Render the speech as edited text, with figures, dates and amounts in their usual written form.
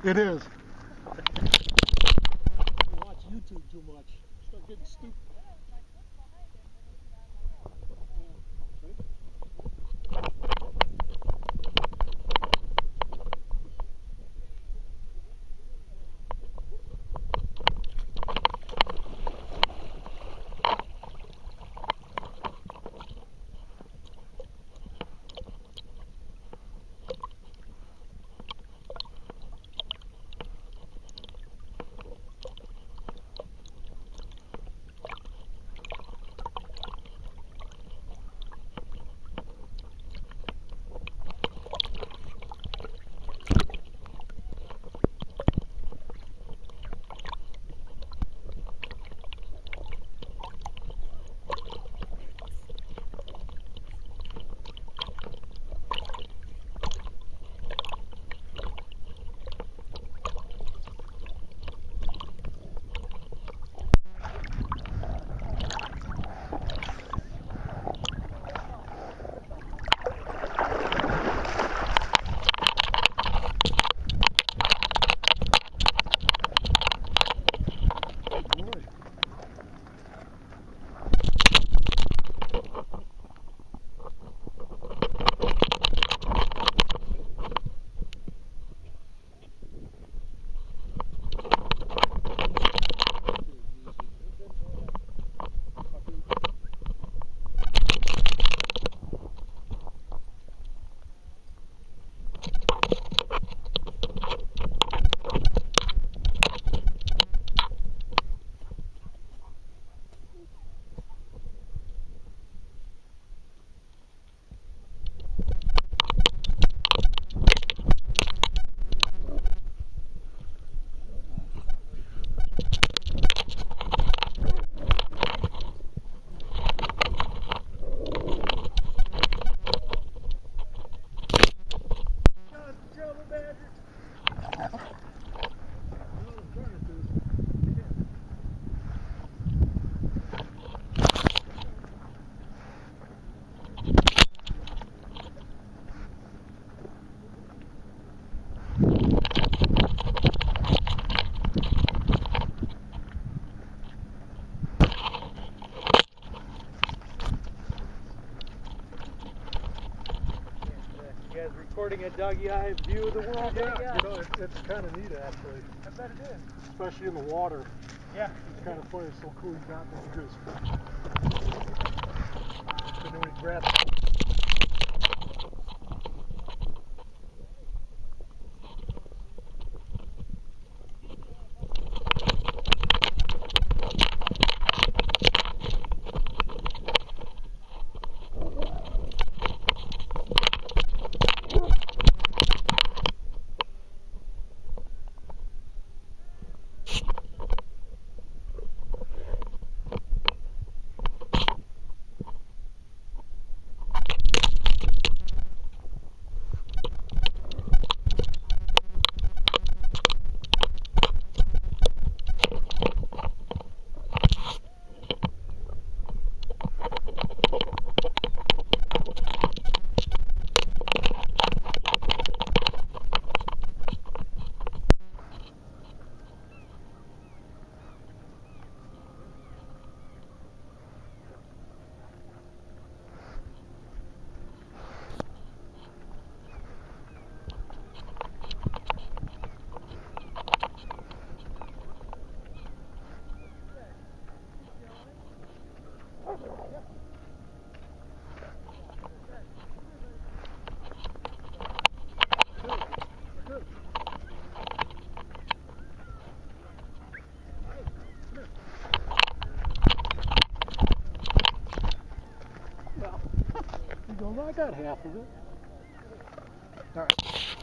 It is. You watch YouTube too much. Start getting stupid. You guys recording a doggy eye view of the world? Yeah. You know, it's kind of neat actually. I bet it is. Especially in the water. Yeah. It's kind of funny. It's so cool. You got this. And then we grab it. I got half of it. All right.